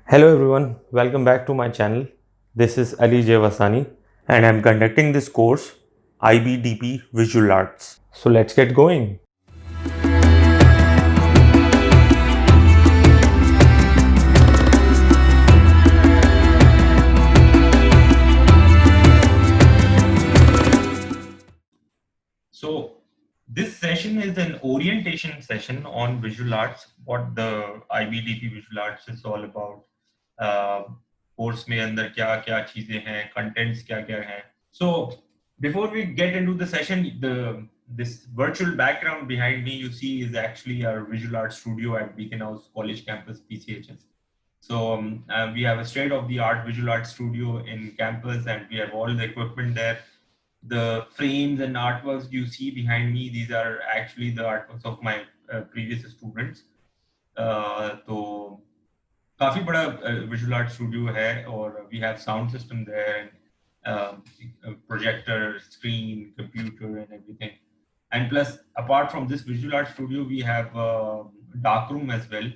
Hello everyone, welcome back to my channel. This is Ali J. Vasani and I'm conducting this course IBDP Visual Arts. So let's get going. So this session is an orientation session on visual arts, what the IBDP Visual Arts is all about. Course में अंदर क्या क्या चीजें हैं, contents क्या क्या हैं. So before we get into the session, this virtual background behind me you see is actually our visual art studio at Beacon House College campus, PCHS. So we have a state-of-the-art visual art studio in campus, and we have all the equipment there. The frames and artworks you see behind me, these are actually the artworks of my previous students. तो काफी बड़ा visual art studio है और we have sound system there, projector, screen, computer and everything. And plus, apart from this visual art studio, we have a dark room as well,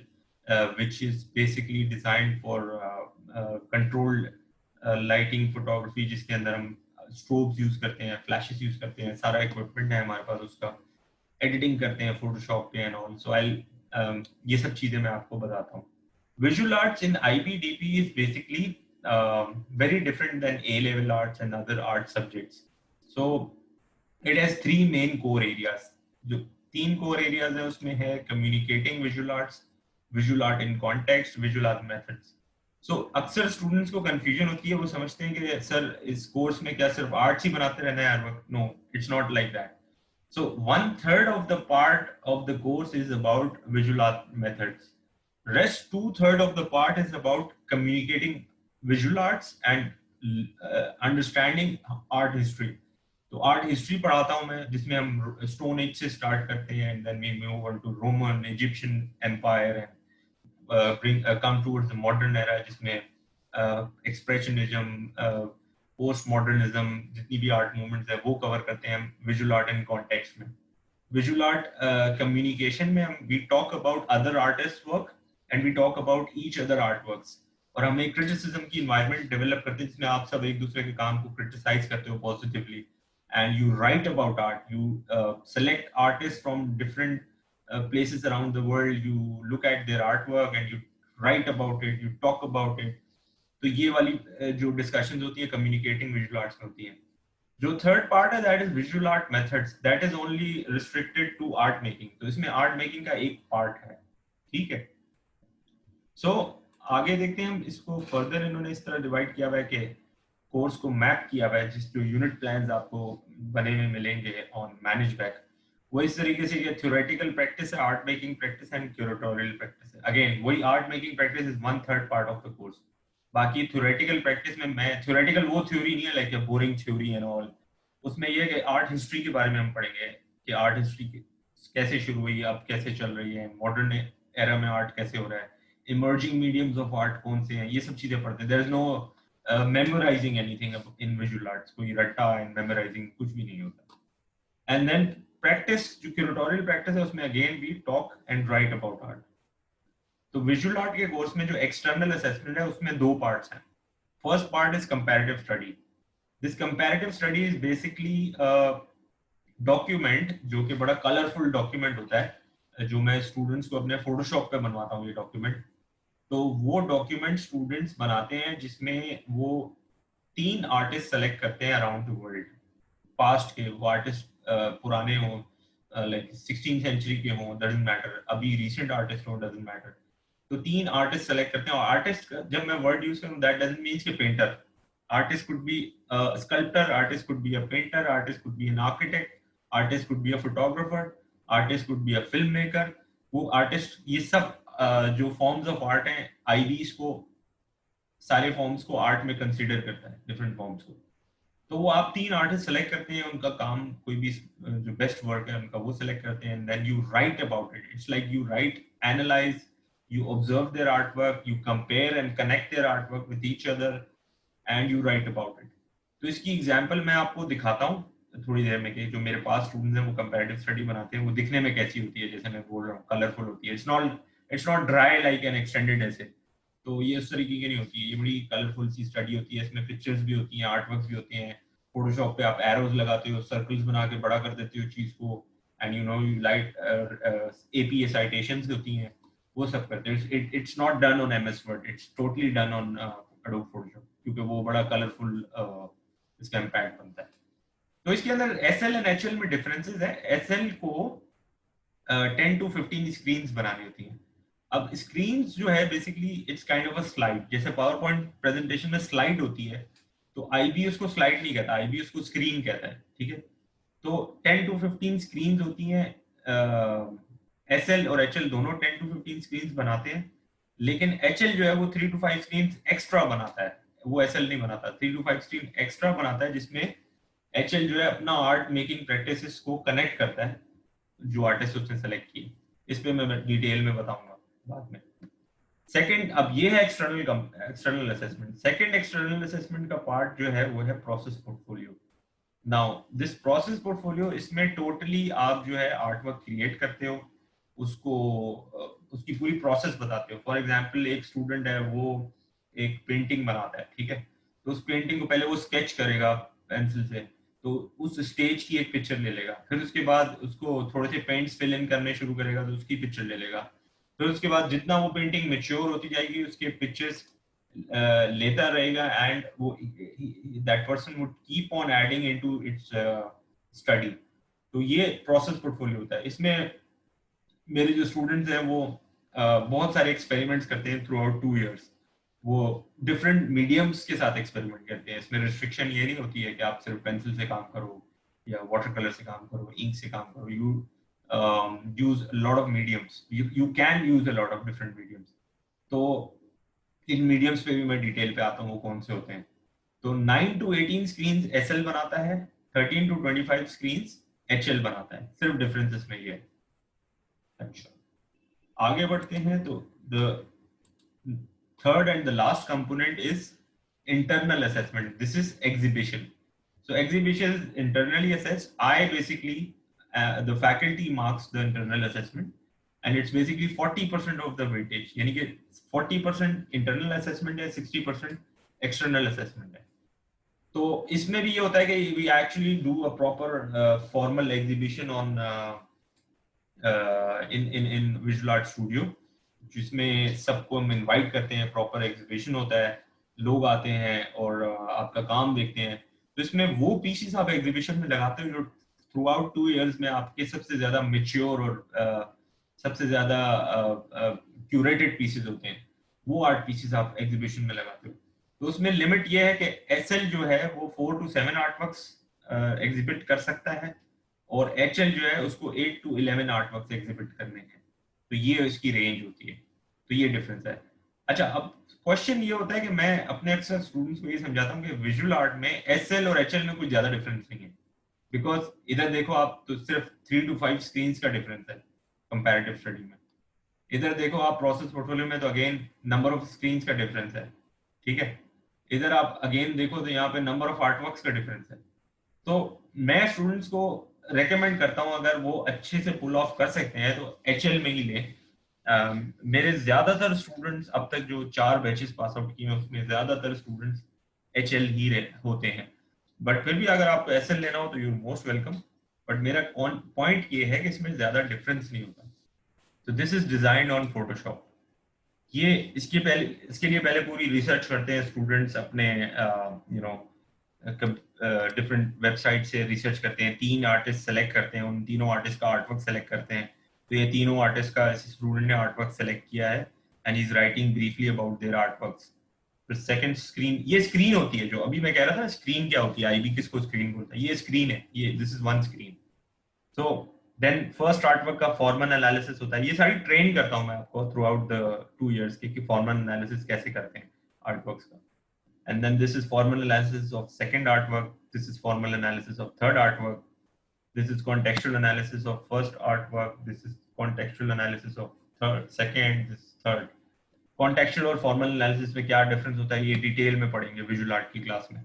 which is basically designed for controlled lighting photography, जिसके अंदर हम स्ट्रोब्स use करते हैं, flashes use करते हैं, सारा equipment है हमारे पास उसका, एडिटिंग करते हैं फोटोशॉप पे एंड ऑल. सो आई ये सब चीजें मैं आपको बताता हूँ. Visual arts in IBDP is basically very different than A-level arts and other art subjects. So it has three main core areas. जो तीन core areas है उसमें है communicating visual arts, visual art in context, visual art methods. So अक्सर students को confusion होती है, वो समझते हैं कि सर इस course में क्या सिर्फ arts ही बनाते रहना है हर वक्त. No, it's not like that. So 1/3 of the part of the course is about visual art methods. Rest 2/3 of the part is about communicating visual arts and understanding art history. तो art history पढ़ाता हूँ मैं, जिसमें हम stone age से start करते हैं and then we move on to Roman, Egyptian empire and bring come towards the modern era, जिसमें एक्सप्रेशनिज्म, पोस्ट मॉडर्निज्म, जितनी भी आर्ट मूवमेंट्स है वो कवर करते हैं हम विजुअल आर्ट इन कॉन्टेक्स्ट में. विजुअल आर्ट कम्युनिकेशन में हम we talk about other artist work and we talk about each other artworks. और हम एक criticism की environment develop करते हैं जिसमें आप सब एक दूसरे के काम को criticize करते हो positively, and you write about art. You select artists from different places around the world. You look at their artwork and you write about it. You talk about it. तो ये वाली जो discussions होती है communicating visual arts में होती है. जो third part है that is visual art methods. That is only restricted to art making. तो इसमें art making का एक part है, ठीक है. सो आगे देखते हैं हम इसको फर्दर. इन्होंने इस तरह डिवाइड किया हुआ है कि कोर्स को मैप किया हुआ है, जिस जो यूनिट प्लान्स आपको बने हुए मिलेंगे ऑन मैनेज बैक, वो इस तरीके से ये थ्योरेटिकल प्रैक्टिस है, art making practice and curatorial practice है. अगेन वही art making practice is 1/3 part of the course. बाकी थ्योरेटिकल प्रैक्टिस में मैं थ्योरेटिकल वो थ्योरी नहीं है like boring theory and all. उसमें ये कि आर्ट हिस्ट्री के बारे में हम पढ़ेंगे कि आर्ट हिस्ट्री कैसे शुरू हुई, अब कैसे चल रही है, मॉडर्न एरा में आर्ट कैसे हो रहा है, इमर्जिंग मीडियम्स ऑफ आर्ट कौन से हैं, ये सब चीजें पढ़ते हैं. There is no memorising anything in visual arts. कोई रट्टा एंड मेमोराइजिंग कुछ भी नहीं होता. एंड देन प्रैक्टिस, जो क्यूरेटोरियल प्रैक्टिस है, उसमें again we talk and write about art. तो विजुअल आर्ट के कोर्स में जो एक्सटर्नल असेसमेंट है उसमें दो पार्ट्स हैं. First part is comparative study. This comparative study is basically document जो कि बड़ा कलरफुल डॉक्यूमेंट होता है, जो मैं स्टूडेंट्स को अपने फोटोशॉप पे बनवाता हूँ ये डॉक्यूमेंट. तो वो डॉक्यूमेंट स्टूडेंट्स बनाते हैं जिसमें वो 3 आर्टिस्ट सेलेक्ट करते हैं अराउंड द वर्ल्ड. पास्ट के वो आर्टिस्ट पुराने हो, लाइक 16th सेंचुरी के हों, डजंट मैटर, अभी रिसेंट आर्टिस्ट हो, डजंट मैटर. तो 3 आर्टिस्ट सेलेक्ट करते हैं. और आर्टिस्ट जब मैं वर्ड यूज करूँ, दैट डजंट मीन्स कि painter. Artist could be sculptor, artist could be a painter, artist could be an architect, artist could be a photographer, artist could be a film maker. वो artist, ये सब जो forms of art हैं, आईबीज को, सारे forms को art में consider करता है, डिफरेंट फॉर्म्स को. तो वो आप 3 आर्टिस्ट सेलेक्ट करते हैं, उनका काम कोई भी जो बेस्ट वर्क है उनका वो सेलेक्ट करते हैं. Then you write about it. It's like you write, analyse, you observe their art work, you compare and connect their art work with each other and you write about it. तो इसकी example मैं आपको दिखाता हूँ थोड़ी देर में कि जो मेरे पास स्टूडेंट्स हैं वो कंपैरेटिव स्टडी बनाते हैं, वो दिखने में कैसी होती है. जैसे मैं बोल रहा हूँ, कलरफुल होती है. It's not dry like an extended ऐसे. तो ये उस तरीके की नहीं होती है, ये बड़ी कलरफुल सी स्टडी होती है, इसमें पिक्चर्स भी होती हैं, आर्टवर्क्स भी होते हैं। फोटोशॉप पे आप एरोज लगाते हो, सर्कल्स बना के बड़ा कर देते हो चीज को, and you know you light APA citations होती हैं, वो सब करते हैं। It's not done on MS word, it's totally done on adobe Photoshop, क्योंकि वो बड़ा कलरफुल इसका इम्पैक्ट बनता है। तो इसके अंदर एसएल एंड एचएल में डिफरेंसेस है। एसएल को 10 to 15 स्क्रीन्स बनानी होती हैं। अब स्क्रीन्स जो है basically it's kind of a slide, जैसे पावर पॉइंट प्रेजेंटेशन में स्लाइड होती है, तो आईबी उसको स्लाइड नहीं कहता, आईबी उसको स्क्रीन कहता है, ठीक है। तो 10 to 15 स्क्रीन्स होती हैं। एसएल और एचएल दोनों 10 to 15 स्क्रीन्स बनाते हैं, लेकिन एचएल जो है वो 3 to 5 स्क्रीन्स एक्स्ट्रा बनाता है, वो एसएल नहीं बनाता। 3 to 5 स्क्रीन एक्स्ट्रा बनाता है, जिसमें एचएल जो है अपना आर्ट मेकिंग प्रैक्टिसेस को कनेक्ट करता है जो आर्टिस्ट उसने सेलेक्ट किए। इस पे मैं डिटेल में बताऊंगा बाद में। सेकंड, अब ये है external assessment. Second external assessment का पार्ट जो है वो है process portfolio. Now this process portfolio, इसमें टोटली आप जो है आर्टवर्क क्रिएट करते हो, उसको उसकी पूरी प्रोसेस बताते हो। फॉर एग्जांपल एक स्टूडेंट है, वो एक पेंटिंग बनाता है, ठीक है, तो उस पेंटिंग को पहले वो स्केच करेगा पेंसिल से, तो उस स्टेज की एक पिक्चर ले लेगा, फिर उसके बाद उसको थोड़े से पेंट्स फिल इन करने शुरू करेगा तो उसकी पिक्चर ले लेगा, फिर उसके बाद जितना वो पेंटिंग मेच्योर होती जाएगी उसके पिक्चर्स लेता रहेगा, एंड वो that person would keep on adding into its study. तो ये प्रोसेस पोर्टफोलियो होता है। इसमें मेरे जो स्टूडेंट्स हैं वो बहुत सारे एक्सपेरिमेंट्स करते हैं थ्रू आउट 2 years। वो डिफरेंट मीडियम्स के साथ एक्सपेरिमेंट करते हैं। इसमें रिस्ट्रिक्शन ये नहीं होती है कि आप सिर्फ पेंसिल से काम करो या वाटर कलर से काम करो, इंक से काम करो। You use lot of mediums, you can use a lot of different mediums. तो इन मीडियम्स पे भी मैं डिटेल पे आता हूँ वो कौन से होते हैं। तो 9 to 18 स्क्रीन एसएल बनाता है, 13 to 25 स्क्रीन एचएल बनाता है, सिर्फ डिफरेंस इसमें ये है। अच्छा, आगे बढ़ते हैं। तो the third and the last component is internal assessment. This is exhibition. So exhibition is internally assessed. I basically the faculty marks the internal assessment, and it's basically 40% of the weightage. यानी कि 40% internal assessment है, 60% external assessment है। तो इसमें भी ये होता है कि we actually do a proper formal exhibition on in Visual Art Studio, जिसमें सबको हम इनवाइट करते हैं, प्रॉपर एग्जीबिशन होता है, लोग आते हैं और आपका काम देखते हैं। तो इसमें वो पीसेस आप एग्जीबिशन में लगाते हो जो थ्रू आउट 2 years में आपके सबसे ज्यादा मेच्योर और सबसे ज्यादा क्यूरेटेड पीसेस होते हैं, वो आर्ट पीसेस आप एग्जीबिशन में लगाते हो। तो उसमें लिमिट ये है कि एसएल जो है वो 4 to 7 आर्टवर्क्स एग्जिबिट कर सकता है, और एचएल जो है उसको 8 to 11 आर्टवर्क्स एग्जिबिट करने हैं। तो ये इसकी रेंज होती है। तो ये डिफरेंस है। अच्छा, अब क्वेश्चन ये होता है कि मैं अपने अक्सर स्टूडेंट्स को ये समझाता हूँ कि विजुअल आर्ट में एसएल और एचएल में कुछ ज्यादा डिफरेंस नहीं है, बिकॉज इधर देखो आप तो सिर्फ 3 to 5 स्क्रीन का डिफरेंस है कंपैरेटिव स्टडी में। इधर देखो आप प्रोसेस पोर्टफोलियो में तो अगेन नंबर ऑफ स्क्रीन का डिफरेंस है, ठीक है। इधर आप अगेन देखो तो यहाँ पे नंबर ऑफ आर्टवर्क्स का डिफरेंस है। तो मैं स्टूडेंट्स को रेकमेंड करता हूँ, अगर वो अच्छे से पुल ऑफ कर सकते हैं तो एचएल में ही लें। मेरे ज्यादातर स्टूडेंट्स अब तक जो 4 बैचेस पास आउट किए हैं उसमें ज्यादातर स्टूडेंट्स एचएल ही होते हैं, बट फिर भी अगर आपको एसएल लेना हो तो यू मोस्ट वेलकम। बट मेरा पॉइंट ये है कि इसमें ज्यादा डिफरेंस नहीं होता। तो this is design on Photoshop. ये इसके लिए पहले पूरी रिसर्च करते हैं स्टूडेंट्स, अपने यू नो डिफरेंट वेबसाइट से रिसर्च करते हैं, 3 आर्टिस्ट सेलेक्ट करते हैं, उन तीनों आर्टिस्ट का आर्टवर्क सेलेक्ट करते हैं। तो ये तीनों आर्टिस्ट का स्टूडेंट ने आर्टवर्क सेलेक्ट किया है, and he is writing briefly about their artworks. फिर सेकंड स्क्रीन, ये स्क्रीन होती है जो अभी मैं कह रहा था स्क्रीन क्या होती है, आईबी किसको स्क्रीन बोलता है, ये स्क्रीन है, ये this is one screen. So then first artwork का फॉर्मल एनालिसिस होता है। ये सारी ट्रेन करता हूँ मैं आपको थ्रू आउट द 2 years कि फॉर्मल एनालिसिस कैसे करते हैं आर्टवर्क्स का। And then this is formal analysis of second artwork, this is formal analysis of third artwork, this is contextual analysis of first artwork, this is contextual analysis of second, this third। contextual और formal analysis में क्या difference होता है ये detail में पढ़ेंगे visual art की class में।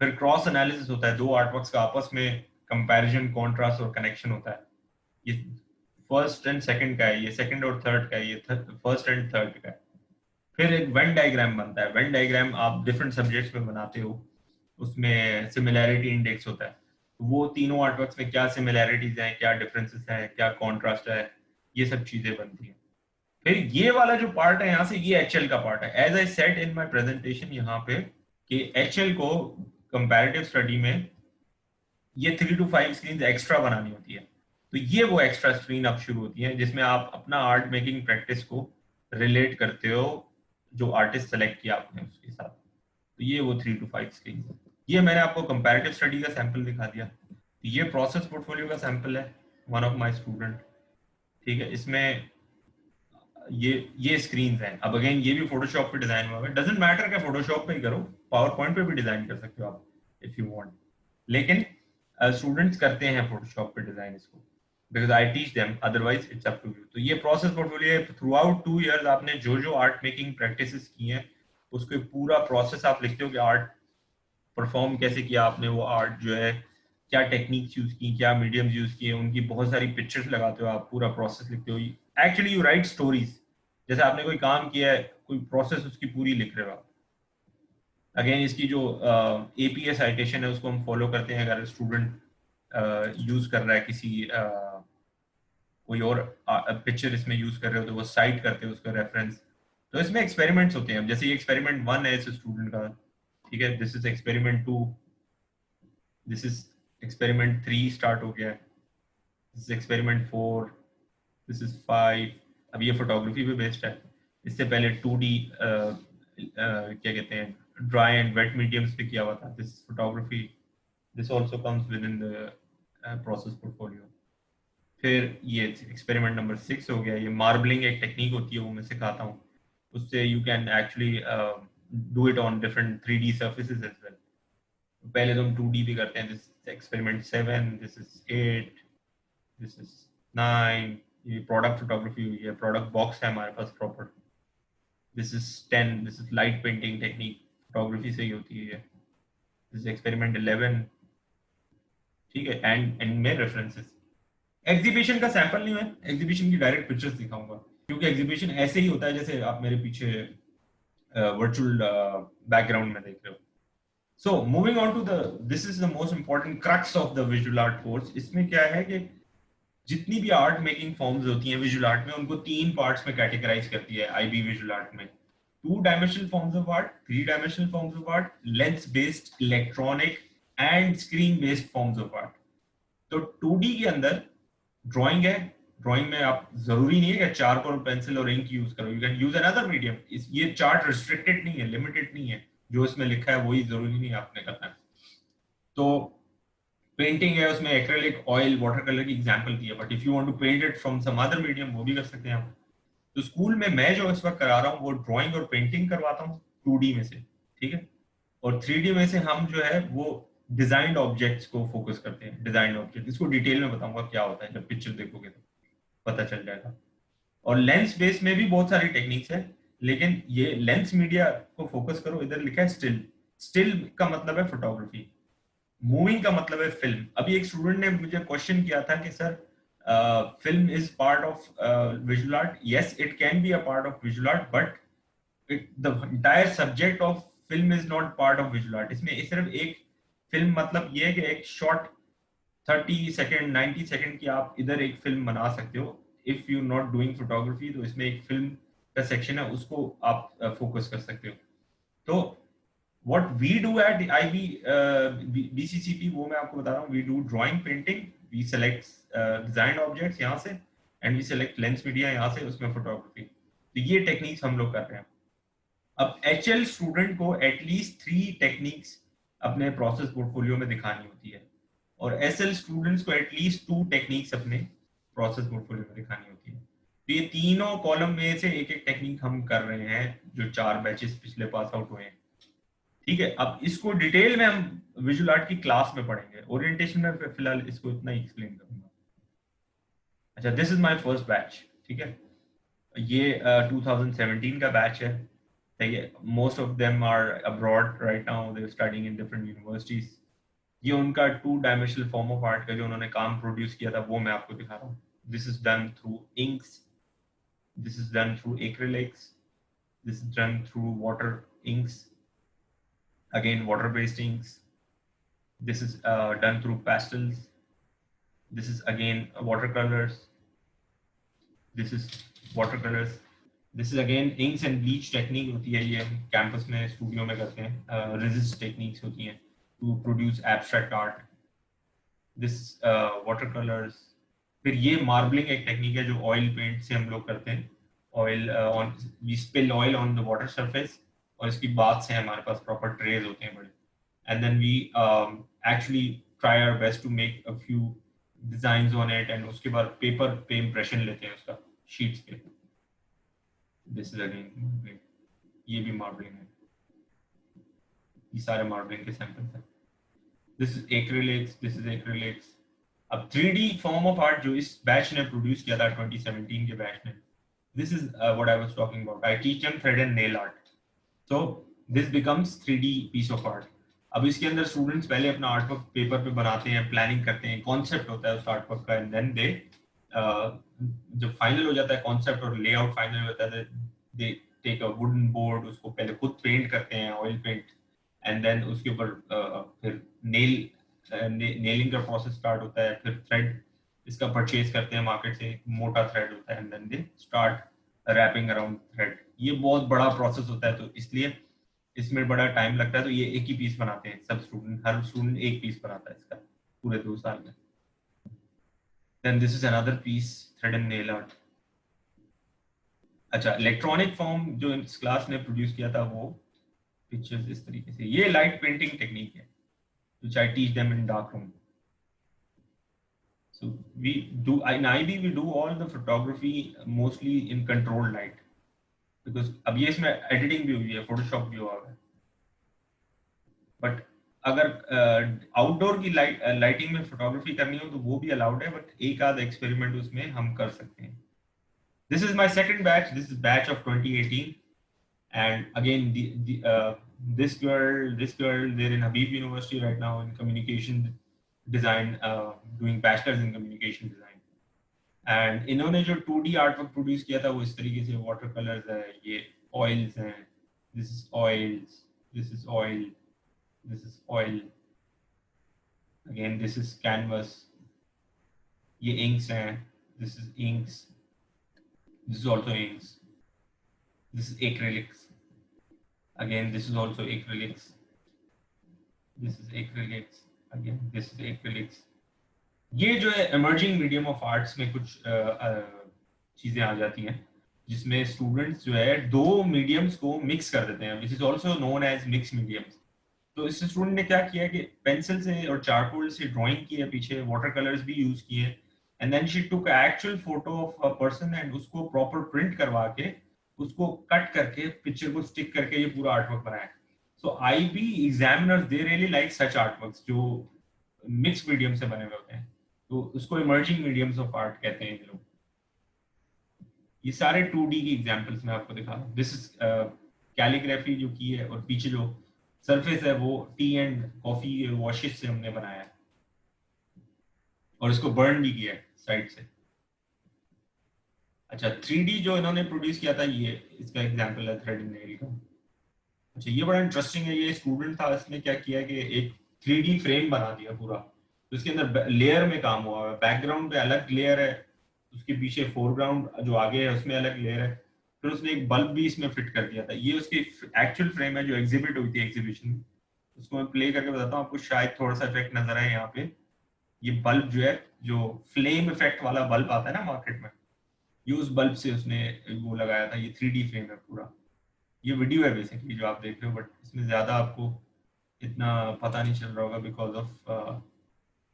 फिर क्रॉस एनालिसिस होता है, 2 आर्टवर्क्स का आपस में कंपैरिजन, कॉन्ट्रास्ट और कनेक्शन होता है। ये फर्स्ट एंड सेकंड का है, ये सेकंड और थर्ड का है, ये फर्स्ट एंड थर्ड का है। फिर एक वेन डायग्राम बनता है। वेन डायग्राम आप डिफरेंट सब्जेक्ट्स में बनाते हो, उसमें सिमिलैरिटी इंडेक्स होता है। वो तीनों आर्टवर्क्स में क्या सिमिलैरिटीज हैं, क्या डिफरेंसेस हैं, क्या कॉन्ट्रास्ट है, ये सब चीजें बनती हैं। फिर ये वाला जो पार्ट है यहाँ से, ये एचएल का पार्ट है। As I said in my presentation यहाँ पे कि एचएल को कंपैरेटिव स्टडी में ये 3 to 5 स्क्रीन एक्स्ट्रा बनानी होती है। तो ये वो एक्स्ट्रा स्क्रीन अब शुरू होती है जिसमें आप अपना आर्ट मेकिंग प्रैक्टिस को रिलेट करते हो जो आर्टिस्ट सेलेक्ट किया आपने उसके साथ। तो ये वो 3 to 5 स्क्रीन। ये मैंने आपको कंपैरेटिव स्टडी का सैंपल दिखा दिया। तो ये प्रोसेस पोर्टफोलियो का सैंपल है, वन ऑफ माय स्टूडेंट। ठीक है, इसमें ये स्क्रीन हैं। अब अगेन ये भी फोटोशॉप पे डिजाइन हुआ है। डजेंट मैटर क्या फोटोशॉप पे ही करो, पावर पॉइंट पे भी डिजाइन कर सकते हो आप इफ यू वांट। लेकिन स्टूडेंट्स करते हैं फोटोशॉप पे डिजाइन इसको, because I teach them, otherwise it's up to you. तो ये process portfolio throughout 2 years आपने जो जो आर्ट मेकिंग प्रैक्टिसेस की हैं उसको पूरा प्रोसेस आप लिखते हो कि आर्ट परफॉर्म कैसे किया आपने, वो आर्ट जो है क्या टेक्निक्स यूज की, क्या मीडियम्स यूज किए, उनकी बहुत सारी पिक्चर्स लगाते हो आप, पूरा प्रोसेस लिखते हो। एक्चुअली यू राइट स्टोरीज, जैसे आपने कोई काम किया है, कोई प्रोसेस उसकी पूरी लिख रहे हो आप। अगेन इसकी जो एपीए साइटेशन है उसको हम फॉलो करते हैं। अगर स्टूडेंट यूज कर रहा है किसी कोई और पिक्चर इसमें यूज कर रहे हो तो वो साइट करते हो उसका रेफरेंस। तो इसमें एक्सपेरिमेंट्स होते हैं। जैसे ये एक्सपेरिमेंट 1 है इस स्टूडेंट का, ठीक है, this is experiment 2, this is experiment 3 start हो गया है, this is experiment 4, this is 5। अब ये फोटोग्राफी पे बेस्ड है। इससे पहले 2D क्या कहते हैं ड्राई एंड वेट मीडियम्स पे किया हुआ था। This photography, this also comes with in the process portfolio. फिर ये एक्सपेरिमेंट नंबर 6 हो गया। ये मार्बलिंग एक टेक्निक होती है, वो मैं सिखाता हूँ। उससे you can actually do it on different 3D surfaces as well. पहले तो हम 2D भी करते हैं। This experiment 7, this is 8, this is 9। ये प्रोडक्ट फोटोग्राफी हुई है, प्रोडक्ट बॉक्स है हमारे पास proper. This is 10, this is light painting technique, photography से ही होती है। This is experiment 11। ठीक है, एंड में रेफरेंसेस। एग्जीबिशन का सैंपल नहीं है, एग्जीबिशन की डायरेक्ट पिक्चर्स दिखाऊंगा, क्योंकि एग्जीबिशन ऐसे ही होता है जैसे आप मेरे पीछे वर्चुअल बैकग्राउंड में देख रहे हो। So moving on to the, this is the most important crux of the visual art course. इसमें क्या है कि जितनी भी आर्ट मेकिंग फॉर्म्स होती हैं विजुअल आर्ट में, उनको 3 पार्ट्स में कैटेगराइज करती है आईबी विजुअल आर्ट में। 2 dimensional forms of art, 3 dimensional forms of art, lens based, electronic and screen based forms of art. तो 2D के अंदर ड्राइंग है। ड्राइंग में आप जरूरी नहीं है कि चारकोल पेंसिल और इंक यूज करो, you can use another medium. ये चार्ट रिस्ट्रिक्टेड नहीं है, लिमिटेड नहीं है। जो इसमें लिखा है वही जरूरी नहीं है आपने करना है। तो पेंटिंग है, उसमें एक्रेलिक, ऑयल, वाटर कलर की एग्जांपल दी है, but if you want to paint it from some other medium वो भी कर सकते हैं आप। तो स्कूल में मैं जो इस वक्त करा रहा हूँ वो ड्राइंग और पेंटिंग करवाता हूँ 2D में से, ठीक है। और 3D में से हम जो है वो डिजाइंड ऑब्जेक्ट्स को फोकस करते हैं। डिजाइंड ऑब्जेक्ट, इसको डिटेल में बताऊंगा क्या होता है, जब पिक्चर देखोगे तो पता चल जाएगा। और लेंस बेस में भी बहुत सारी टेक्निक्स है, लेकिन ये लेंस मीडिया को फोकस करो। इधर लिखा है स्टिल। स्टिल का मतलब है फोटोग्राफी, मूविंग का मतलब है फिल्म। अभी एक स्टूडेंट ने मुझे क्वेश्चन किया था कि sir film is part of visual art. Yes, it can be a part of visual art, but the entire subject of film is not part of visual art. इसमें सिर्फ एक फिल्म मतलब ये है कि एक शॉर्ट 30 सेकेंड 90 सेकेंड की आप इधर एक फिल्म बना सकते हो। If you not doing photography तो इसमें एक फिल्म का सेक्शन है, उसको आप फोकस कर सकते हो। तो what we do at IB BCCP वो मैं आपको बता रहा हूँ। we do drawing, painting, we select designed objects यहाँ से, and we select lens media यहाँ से, उसमें photography। तो ये टेक्निक्स हम लोग कर रहे हैं। अब HL स्टूडेंट को एटलीस्ट 3 टेक्निक्स अपने प्रोसेस पोर्टफोलियो में दिखानी होती है, और SL स्टूडेंट्स को एटलीस्ट 2 टेक्निक्स अपने प्रोसेस पोर्टफोलियो में दिखानी होती है। तो ये तीनों कॉलम में से एक एक टेक्निक हम कर रहे हैं, जो 4 बैचेस पिछले पास आउट हुए हैं। ठीक है, अब इसको डिटेल में हम विजुअल आर्ट की क्लास में पढ़ेंगे। ओरिएंटेशन में फिलहाल इसको इतना ही एक्सप्लेन करूंगा। अच्छा, this is my first batch. ठीक है, ये 2017 का बैच है। ठीक है, most of them are abroad right now, they are studying in different universities. ये उनका 2 डायमेंशनल फॉर्म ऑफ आर्ट का जो उन्होंने काम प्रोड्यूस किया था वो मैं आपको दिखा रहा हूँ। This is done through inks, this is done through acrylics, This is done through water inks, again water based inks. This is done through pastels. This is again watercolors. This is watercolors. This is again inks and bleach technique होती है, ये campus में studio में करते हैं. Resist techniques होती हैं to produce abstract art. This watercolors. फिर ये मार्बलिंग एक टेक्निक है जो ऑयल पेंट से हम लोग करते हैं. Oil on we spill oil on the water surface और इसकी बाद से हमारे पास प्रॉपर ट्रेज होते हैं बड़े. And then we actually try our best to make a few designs on it and उसके बाद पेपर पे इम्प्रेशन लेते हैं उसका शीट्स पे. दिस इज अगेन ये भी मार्बलिंग है. ये सारे मार्बलिंग के सैंपल्स हैं. This is acrylics. This is acrylics. अब 3D फॉर्म ऑफ आर्ट जो इस बैच ने प्रोड्यूस किया था 2017 के बैच ने, this is what I was talking about. I teach them thread and nail art. So this becomes 3D piece of art. अब इसके अंदर स्टूडेंट्स पहले अपना आर्ट वर्क पेपर पे बनाते हैं, प्लानिंग करते हैं, कॉन्सेप्ट होता है उस आर्ट वर्क का, एंड देन दे जब फाइनल हो जाता है कॉन्सेप्ट और लेआउट फाइनल होता है, they take a wooden board, उसको पहले खुद पेंट करते हैं ऑयल पेंट, एंड देन उसके ऊपर फिर नेलिंग का प्रोसेस स्टार्ट होता है. फिर थ्रेड इसका परचेज करते हैं मार्केट से, मोटा थ्रेड होता है, and then they start wrapping around thread. ये बहुत बड़ा प्रोसेस होता है, तो इसलिए इसमें बड़ा टाइम लगता है. तो ये एक ही पीस बनाते हैं सब स्टूडेंट, हर स्टूडेंट एक पीस बनाता है इसका पूरे 2 साल में. Then this is another piece, thread and nail art. अच्छा, इलेक्ट्रॉनिक फॉर्म जो इस क्लास ने प्रोड्यूस किया था वो पिक्चर्स इस तरीके से. ये लाइट पेंटिंग टेक्निक है which I teach them in dark room. So we do in IB we do all the photography mostly in controlled light because अब ये इसमें editing भी हुई है, Photoshop भी हुआ है. But अगर आउटडोर की लाइटिंग में फोटोग्राफी करनी हो तो वो भी अलाउड है, बट एक आध एक्सपेरिमेंट उसमें हम कर सकते हैं. This is my second batch. This is batch of 2018, and again this girl, they're in Habib University right now in communication design, doing bachelor's in communication design. And इन्होंने जो 2D आर्ट वर्क प्रोड्यूस किया था वो इस तरीके से water colours है, ये ऑयल्स हैं, this is oils, this is oil, this is oil, again this is canvas, ये इंक्स हैं, this is inks, this is also inks, this is acrylics, again this is also acrylics, this is acrylics, again this is acrylics. ये जो है emerging medium of arts में कुछ चीजें आ जाती हैं जिसमें स्टूडेंट्स जो है दो मीडियम्स को मिक्स कर देते हैं, which is also known as mixed mediums. तो इस स्टूडेंट ने क्या किया कि पेंसिल से और चारकोल से ड्राइंग की है, पीछे वाटर कलर्स भी यूज किए, and then she took actual photo of a person and उसको प्रॉपर प्रिंट करवा के उसको कट करके पिक्चर को स्टिक करके ये पूरा आर्ट वर्क बनाया. सो IB examiners they really like such art works जो मिक्स मीडियम से बने हुए होते हैं, तो उसको इमर्जिंग मीडियम्स ऑफ आर्ट कहते हैं ये लोग. ये सारे 2D की एग्जांपल्स मैं आपको दिखा रहा हूँ. दिस इज कैलीग्राफी जो की है, और पीछे जो सरफेस है वो टी एंड कॉफी वॉशेस से हमने बनाया है और इसको बर्न भी किया है साइड से. अच्छा, 3D जो इन्होंने प्रोड्यूस किया था ये इसका एग्जांपल है थ्रेड एंड नेल का. अच्छा, ये बड़ा इंटरेस्टिंग है. ये स्टूडेंट था, इसने क्या किया कि एक 3D फ्रेम बना दिया पूरा, तो इसके अंदर लेयर में काम हुआ है. बैकग्राउंड पे अलग लेयर है, उसके पीछे फोरग्राउंड जो आगे है उसमें अलग लेयर है, फिर उसने एक बल्ब भी इसमें फिट कर दिया था. ये उसकी एक्चुअल फ्रेम है जो एग्जिबिट हुई थी एग्जीबिशन में. उसको मैं प्ले करके बताता हूँ आपको, शायद थोड़ा सा इफेक्ट नजर आए यहाँ पे. ये बल्ब जो है, जो फ्लेम इफेक्ट वाला बल्ब आता है ना मार्केट में, ये उस बल्ब से उसने वो लगाया था. ये 3D फ्रेम है पूरा. ये वीडियो है बेसिकली जो आप देख रहे हो, बट इसमें ज्यादा आपको इतना पता नहीं चल रहा होगा बिकॉज ऑफ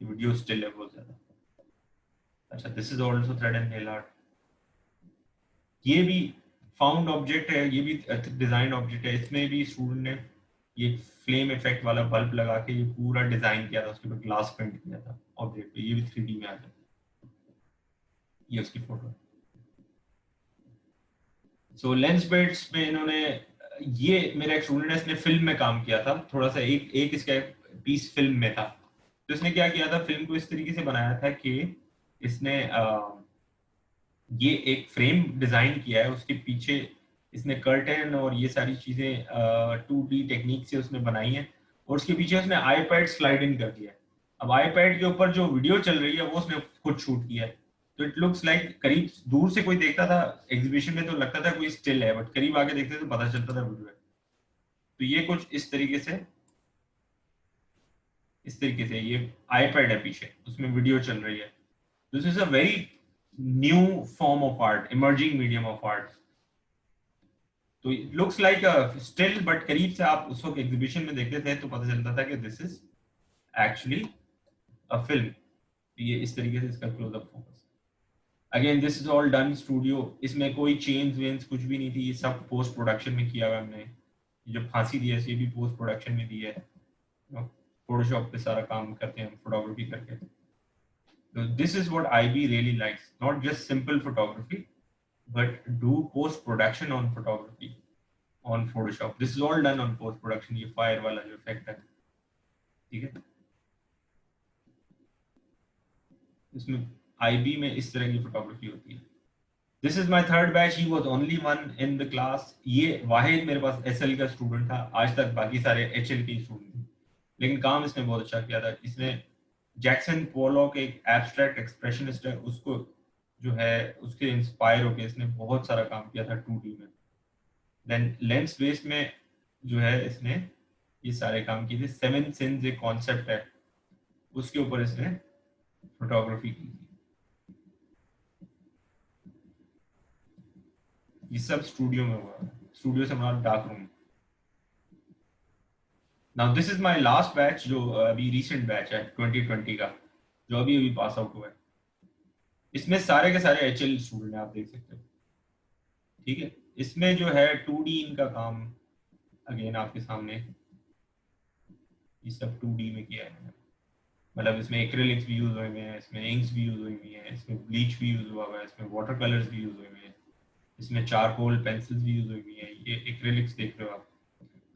वीडियो स्टिल है बहुत ज्यादा. अच्छा, this is also thread and nail art. ये भी फाउंड ऑब्जेक्ट है, ये भी डिजाइन ऑब्जेक्ट है. इसमें भी स्टूडेंट ने ये फ्लेम इफेक्ट वाला बल्ब लगा के ये पूरा डिजाइन किया था, उसके ऊपर ग्लास प्रिंट किया था ऑब्जेक्ट पे. ये भी 3D में आ जाता है. ये उसकी फोटो है. सो लेंस बेट्स में इन्होंने, ये मेरा एक स्टूडेंट है, इसने फिल्म में काम किया था थोड़ा सा, एक इसका पीस फिल्म में था. तो इसने क्या किया था, फिल्म को इस तरीके से बनाया था कि इसने ये एक फ्रेम डिजाइन किया है, उसके पीछे इसने कर्टेन और ये सारी चीजें 2D टेक्निक से उसने बनाई हैं, और उसके पीछे उसने आईपैड स्लाइड इन कर दिया है। अब आईपैड के ऊपर जो वीडियो चल रही है वो उसने खुद शूट किया है। तो इट लुक्स लाइक, करीब दूर से कोई देखता था एग्जीबिशन में तो लगता था कोई स्टिल है, बट करीब आके देखते तो पता चलता था वीडियो है। तो ये कुछ इस तरीके से ये आईपैड है पीछे, उसमें वीडियो चल रही है। This is a very new form of art, emerging medium of art. तो looks like a still, but करीब से आप उस वक्त एग्जीबिशन में देखते थे तो पता चलता था कि this is actually a film. ये इस तरीके से इसका close up focus. Again this is all done studio, इसमें कोई चेंज वेंज कुछ भी नहीं थी, ये सब पोस्ट प्रोडक्शन में किया हुआ हमने। जो फांसी दी है ये भी पोस्ट प्रोडक्शन में दी है। फोटोशॉप पे सारा काम करते हैं फोटोग्राफी करके। So this is what IB really likes, not just simple photography, but do post production on photography on Photoshop. This is all done on post production. ये fire वाला जो effect है, ठीक है, इसमें IB में इस तरह की फोटोग्राफी होती है। This is my third batch. He was only one in the class. ये वाहिद मेरे पास SL का स्टूडेंट था, आज तक बाकी सारे HL के स्टूडेंट थे, लेकिन काम इसने बहुत अच्छा किया था। इसने जैक्सन पोलॉक एक एब्स्ट्रैक्ट एक्सप्रेशनिस्ट है, उसको जो है उसके इंस्पायर होकर इसने बहुत सारा काम किया था 2D में। देन लेंस बेस्ड में जो है इसने ये सारे काम किए थे। 7 सिंस एक कॉन्सेप्ट है, उसके ऊपर इसने फोटोग्राफी की थी। ये सब स्टूडियो में हुआ, स्टूडियो से हमारा dark room. Now this is my last batch, जो अभी रीसेंट बैच है 2020 का, जो अभी अभी पास आउट हुआ है। इसमें सारे के सारे HL स्टूडेंट हैं, आप देख सकते हो, ठीक है। इसमें जो है 2D इनका काम अगेन आपके सामने, ये सब 2D में किया है। मतलब इसमें एक्रिलिक्स भी यूज हुए हैं, इसमें इंक्स भी यूज हुई हैं, इसमें ब्लीच भी यूज हुआ हुआ है, इसमें वाटर कलर्स भी यूज हुए हैं, इसमें चारकोल पेंसिल्स भी यूज हुई हैं। ये एक्रिलिक्स देख रहे हो आप।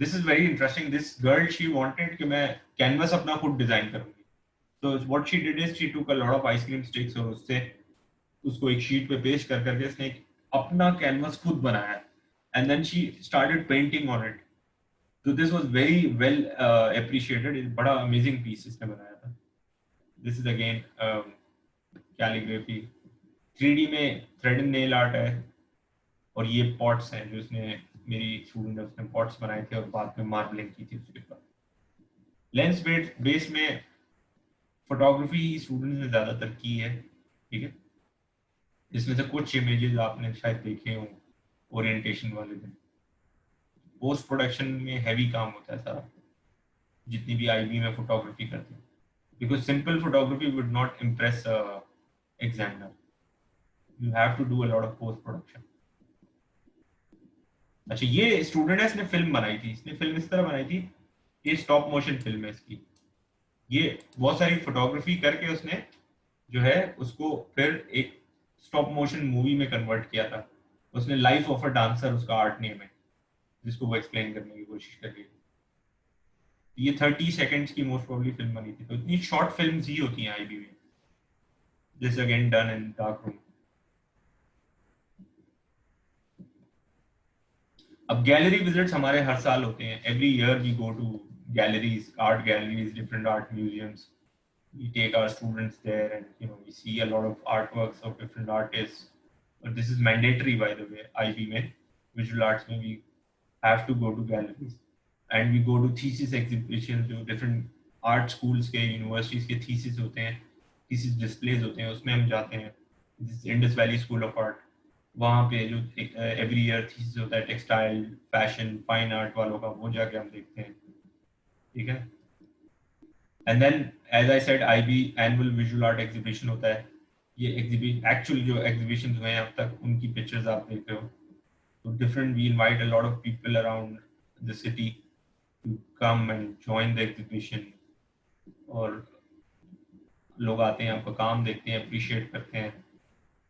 This is very interesting. This girl she wanted कि मैं कैनवस अपना खुद डिजाइन करूंगी। तो what she did is she took a lot of ice cream sticks, और उससे उसको एक शीट पे पेस्ट कर करके इसने अपना कैनवस खुद बनाया, and then she started painting on it. तो this was very well appreciated. बड़ा अमेजिंग पीस इसने बनाया था। This is again calligraphy. 3D में थ्रेड एंड नेल आर्ट है, और ये पॉट्स हैं जो इसने, मेरी स्टूडेंट ने उसने पॉट्स बनाए थे और बाद में मार्बलिंग की थी उसके ऊपर। लेंस बेस में फोटोग्राफी स्टूडेंट ने ज्यादातर की है, ठीक है। इसमें से कुछ इमेजेस आपने शायद देखे हो ओरिएंटेशन वाले दिन। पोस्ट प्रोडक्शन में हैवी काम होता है सारा, जितनी भी IB में फोटोग्राफी करते हैं, because simple photography would not impress examiner. You have to do a lot of post production. अच्छा, ये स्टूडेंट है, इसने फिल्म बनाई थी। इसने फिल्म इस तरह बनाई थी, ये स्टॉप मोशन फिल्म है इसकी। ये बहुत सारी फोटोग्राफी करके उसने जो है उसको फिर एक स्टॉप मोशन मूवी में कन्वर्ट किया था। उसने लाइफ ऑफ अ डांसर उसका आर्ट नेम है, जिसको वो एक्सप्लेन करने की कोशिश कर रही है। ये 30 सेकंड्स की मोस्ट प्रोबेबली फिल्म बनी थी। तो इतनी शॉर्ट फिल्म्स ही होती हैं IB में। This again done in dark room. अब गैलरी विजिट्स हमारे हर साल होते हैं। Every year we go to galleries, art galleries, different art museums. We take our students there, and we see a lot of artworks of different artists. But this is mandatory, by the way. IB में visual arts में we have to go to galleries, and we go to thesis exhibitions, जो different art schools के, universities के thesis होते हैं, thesis displays होते हैं, उसमें हम जाते हैं। This is Indus Valley School of Art। वहाँ पे जो एवरी ईयर थीसिस होता है टेक्सटाइल, फैशन, फाइन आर्ट वालों का, वो जाके हम देखते हैं, ठीक है। And then as I said IB annual visual art exhibition होता है। ये एग्जीबिशन एक्चुअल जो एग्जीबिशन हुए हैं अब तक, उनकी पिक्चर्स आप देख रहे हो। तो different, we invite a lot of people around the city to come and join the exhibition, और लोग आते हैं, आपका काम देखते हैं, अप्रिशिएट करते हैं,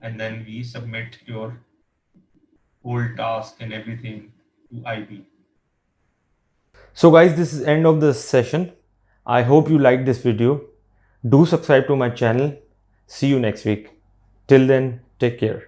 and then we submit your whole task and everything to IB. So guys, this is end of the session. I hope you liked this video. Do subscribe to my channel. See you next week. Till then, take care.